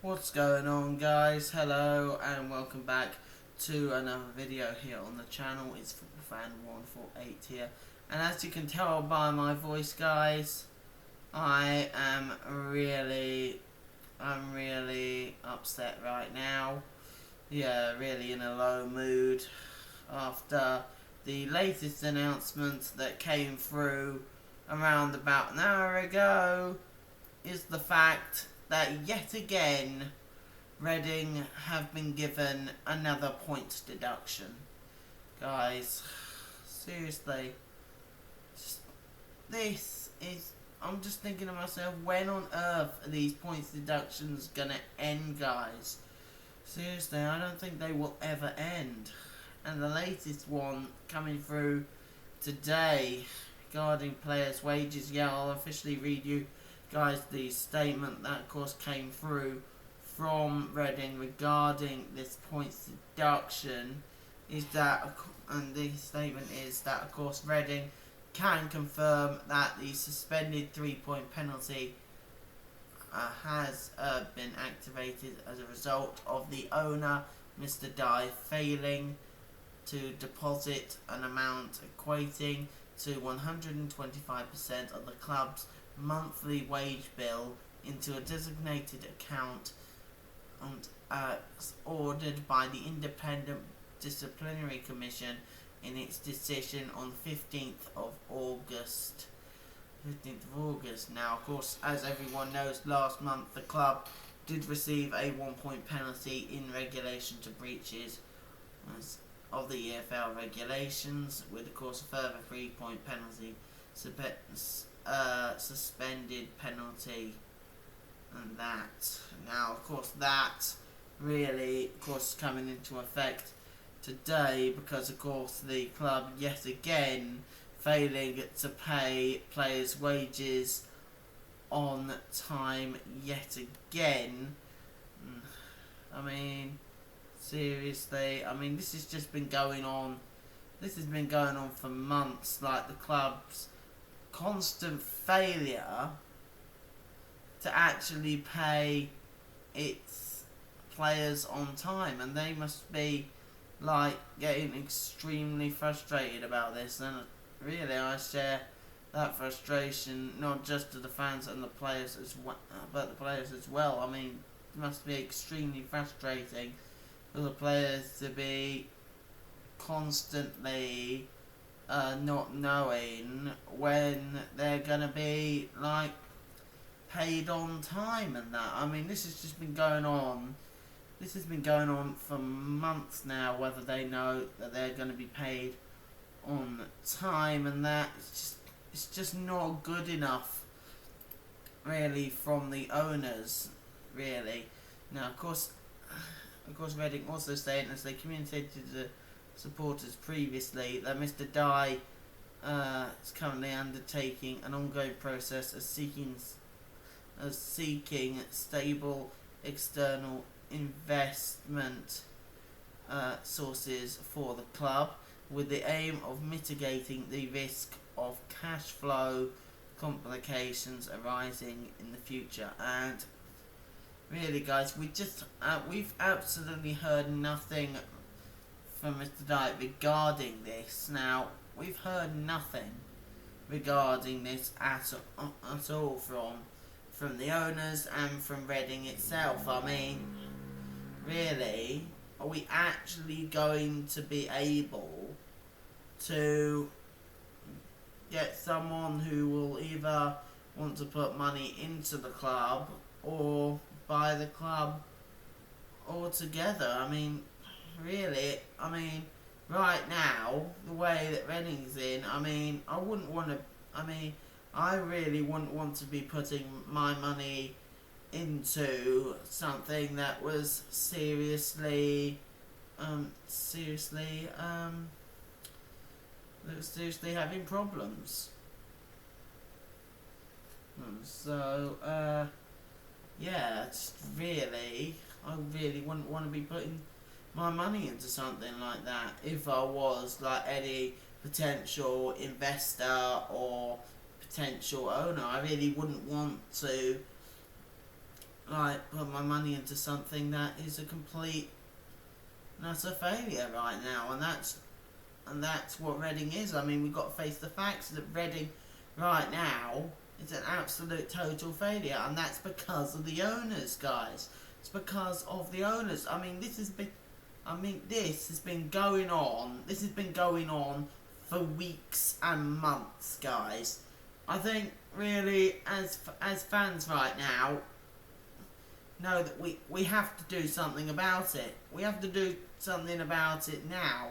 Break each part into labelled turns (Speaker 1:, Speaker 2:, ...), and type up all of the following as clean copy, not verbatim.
Speaker 1: What's going on, guys? Hello and welcome back to another video here on the channel. It's FootballFan148 here, and as you can tell by my voice, guys, I am really upset right now. Yeah, really in a low mood after the latest announcement that came through around about an hour ago is the fact that yet again Reading have been given another points deduction. Guys, seriously, I'm just thinking to myself, when on earth are these points deductions gonna end, guys? Seriously, I don't think they will ever end. And the latest one coming through today regarding players' wages, yeah, I'll officially read you guys the statement that of course came through from Reading regarding this points deduction is that, and the statement is that of course Reading can confirm that the suspended 3-point penalty has been activated as a result of the owner, Mr. Dye, failing to deposit an amount equating to 125% of the club's monthly wage bill into a designated account and ordered by the Independent Disciplinary Commission in its decision on 15th of August. Now, of course, as everyone knows, last month the club did receive a 1-point penalty in regulation to breaches of the EFL regulations, with of course a further 3-point penalty, suspended penalty, and that. Now, of course, that really, of course, coming into effect today because, of course, the club yet again failing to pay players' wages on time yet again. I mean, seriously, I mean, this has just been going on. This has been going on for months, like the club's constant failure to actually pay its players on time, and they must be like getting extremely frustrated about this. And really, I share that frustration not just to the fans and the players as well, but the players as well. I mean, it must be extremely frustrating for the players to be constantly not knowing when they're gonna be like paid on time and that. I mean, this has just been going on. This has been going on for months now, whether they know that they're going to be paid on time and that. It's just not good enough, really, from the owners, really. Now, of course, Reading also saying, as they communicated to the supporters previously, that Mr. Dye is currently undertaking an ongoing process of seeking stable external investment sources for the club, with the aim of mitigating the risk of cash flow complications arising in the future. And really, guys, we've absolutely heard nothing from Mr. Dye regarding this. Now, we've heard nothing regarding this at all from the owners and from Reading itself. I mean, really, are we actually going to be able to get someone who will either want to put money into the club or buy the club altogether? I mean, really, I mean, right now, the way that Reading's in, I mean, I really wouldn't want to be putting my money into something that was seriously having problems. Yeah, I really wouldn't want to be putting my money into something like that if I was like any potential investor or potential owner. I really wouldn't want to like put my money into something that is a complete and utter failure right now, and that's what Reading is. I mean, we've got to face the facts that Reading right now is an absolute total failure, and that's because of the owners, guys. It's because of the owners. I mean, this has been going on. This has been going on for weeks and months, guys. I think really, as fans right now, know that we have to do something about it. We have to do something about it now.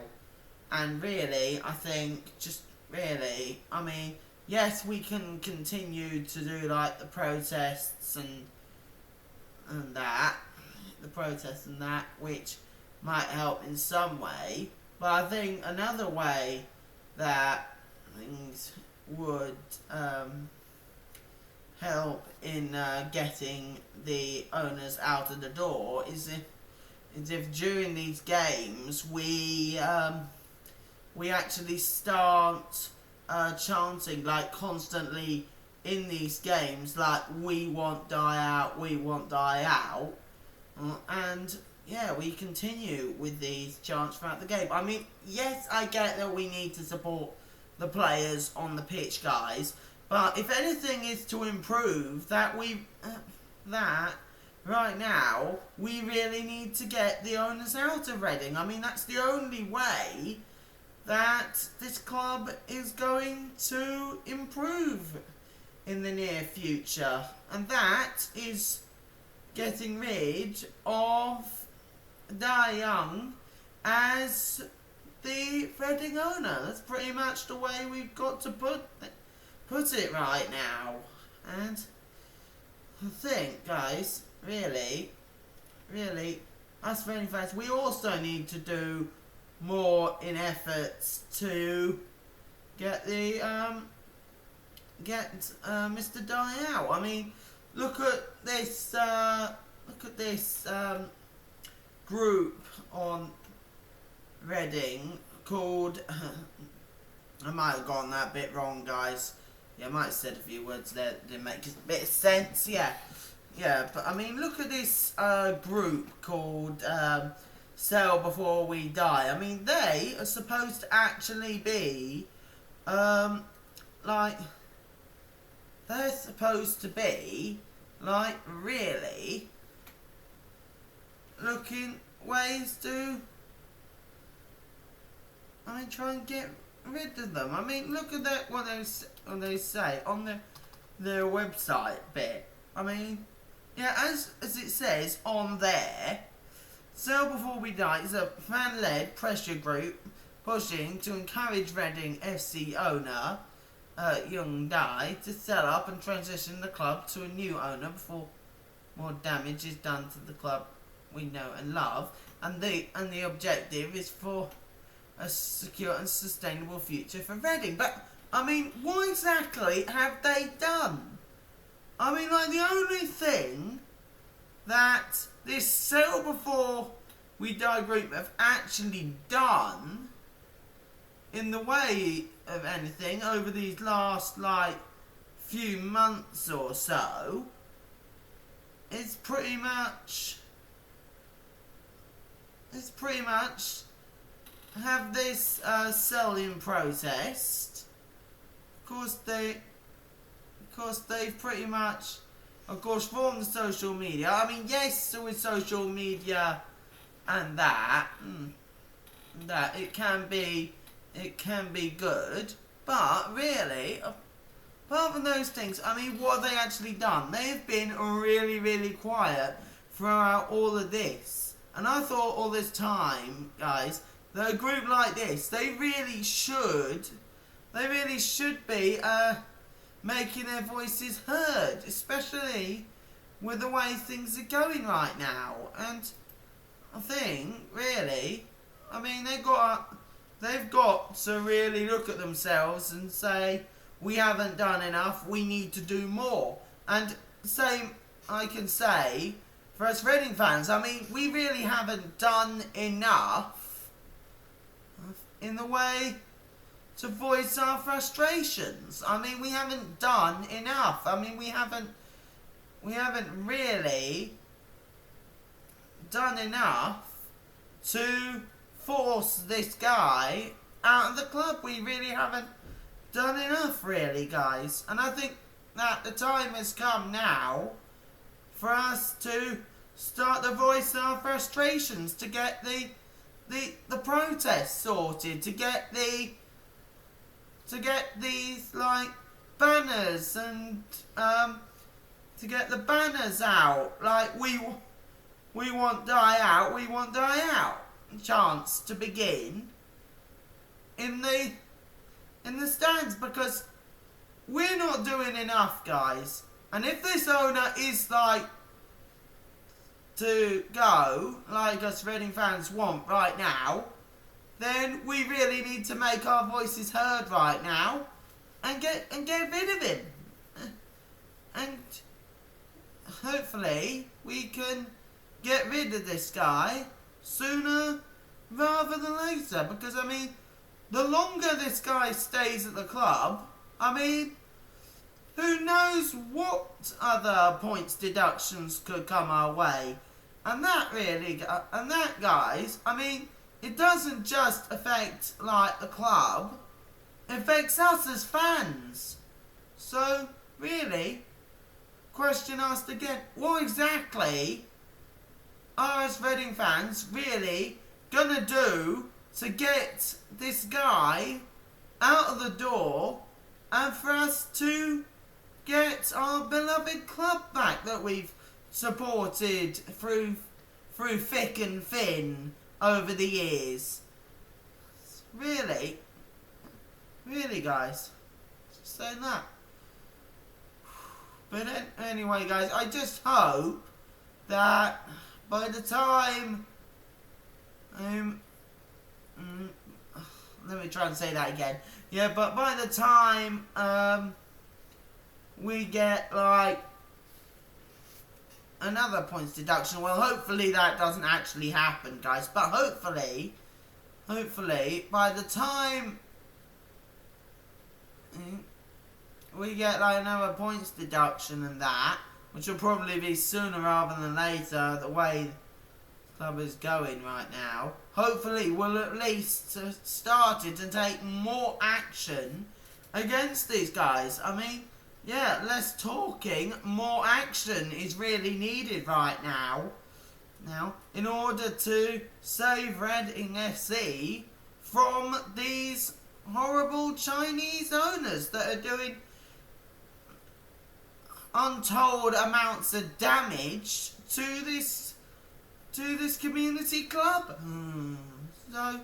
Speaker 1: And really, I think, just really, I mean, yes, we can continue to do like the protests and that, which might help in some way. But I think another way that things would help in getting the owners out of the door is if during these games we actually start chanting like constantly in these games, like we want die out, we want die out, and yeah, we continue with these chants throughout the game. I mean, yes, I get that we need to support the players on the pitch, guys, but if anything is to improve, that right now we really need to get the owners out of Reading. I mean, that's the only way that this club is going to improve in the near future, and that is getting rid of Dai Young as the Reading owner. That's pretty much the way we've got to put it right now. And I think, guys, really, us Reading fans, we also need to do more in efforts to get the Mr. Dai out. I mean, look at this group on Reading called I might have gotten that bit wrong, guys. Yeah, I might have said a few words there that didn't make a bit of sense. Yeah, but I mean, look at this group called Sell Before We Die. I mean, they are supposed to actually be like, they're supposed to be like really looking ways to, I mean, try and get rid of them. I mean, look at that, what they say on their website bit. I mean, yeah, as it says on there, Sell Before We Die is a fan-led pressure group pushing to encourage Reading FC owner Young Dai to sell up and transition the club to a new owner before more damage is done to the club we know and love. And the objective is for a secure and sustainable future for Reading. But I mean, what exactly have they done? I mean, like, the only thing that this Sell Before We Die group have actually done in the way of anything over these last, like, few months or so is pretty much have this selling protest. Of course they've pretty much, of course, formed the social media. I mean, yes, so with social media and that it can be good, but really, apart from those things, I mean, what have they actually done? They've been really, really quiet throughout all of this. And I thought all this time, guys, that a group like this, they really should be making their voices heard, especially with the way things are going right now. And I think, really, I mean, they've got to really look at themselves and say, we haven't done enough, we need to do more. And same I can say for us Reading fans, I mean, we really haven't done enough in the way to voice our frustrations. I mean, we haven't done enough. I mean, we haven't really done enough to force this guy out of the club. We really haven't done enough, really, guys. And I think that the time has come now for us to start to voice our frustrations, to get the protests sorted, to get these like banners and to get the banners out. Like we want die out, we want die out chants to begin in the stands, because we're not doing enough, guys. And if this owner is like to go, like us Reading fans want right now, then we really need to make our voices heard right now and get rid of him. And hopefully we can get rid of this guy sooner rather than later, because I mean, the longer this guy stays at the club, I mean, who knows what other points deductions could come our way. And that really, guys, I mean, it doesn't just affect like the club, it affects us as fans. So really, question asked again, what exactly are us Reading fans really gonna do to get this guy out of the door and for us to get our beloved club back that we've supported through thick and thin over the years? Really, guys, just saying that. But anyway, guys, I just hope that by the time let me try and say that again. Yeah, but by the time we get like another points deduction, well, hopefully that doesn't actually happen, guys, but hopefully by the time we get like another points deduction and that, which will probably be sooner rather than later, the way the club is going right now, hopefully we'll at least started to take more action against these guys. I mean, yeah, less talking, more action is really needed right now. In order to save Reading FC from these horrible Chinese owners that are doing untold amounts of damage to this community club. So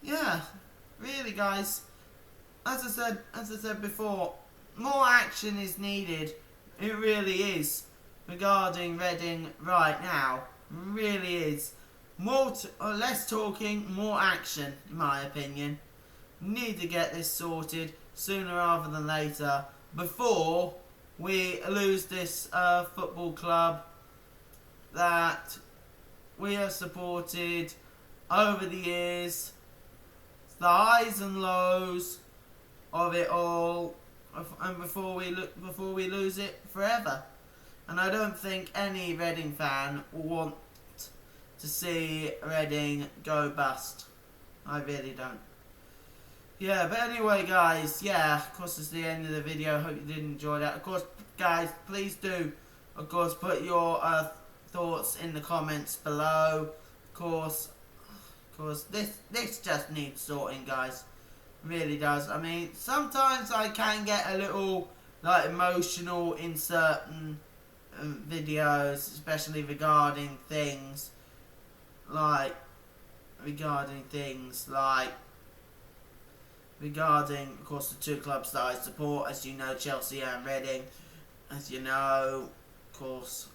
Speaker 1: yeah, really, guys, as I said before, more action is needed. It really is, regarding Reading right now. Really is. Less talking, more action, in my opinion. Need to get this sorted sooner rather than later, before we lose this football club that we have supported over the years, the highs and lows of it all, and before we lose it forever. And I don't think any Reading fan will want to see Reading go bust. I really don't. Yeah, but anyway, guys, yeah, of course it's the end of the video. Hope you did enjoy that. Of course, guys, please do, of course, put your thoughts in the comments below. Of course, this just needs sorting, guys. Really does. I mean, sometimes I can get a little like emotional in certain videos, especially regarding things like regarding, of course, the two clubs that I support, as you know, Chelsea and Reading. As you know, of course,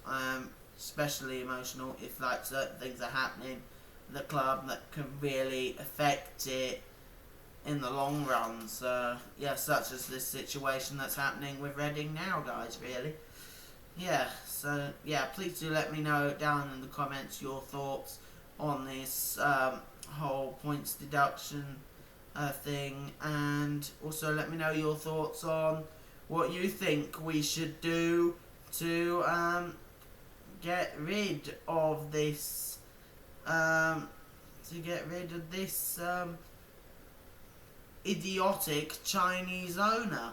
Speaker 1: especially emotional if like certain things are happening in the club that can really affect it in the long run. So yeah, such as this situation that's happening with Reading now, guys, really. Yeah, so yeah, please do let me know down in the comments your thoughts on this whole points deduction thing, and also let me know your thoughts on what you think we should do to get rid of this idiotic Chinese owner,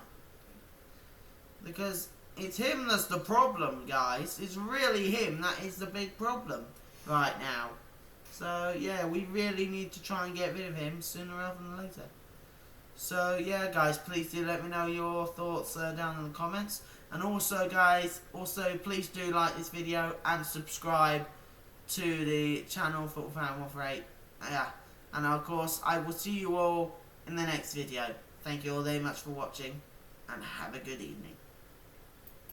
Speaker 1: because it's him that's the problem, guys. It's really him that is the big problem right now. So yeah, we really need to try and get rid of him sooner rather than later. So yeah, guys, please do let me know your thoughts down in the comments. And also, guys, please do like this video and subscribe to the channel Football Fan 148. Yeah, and of course, I will see you all in the next video. Thank you all very much for watching, and have a good evening.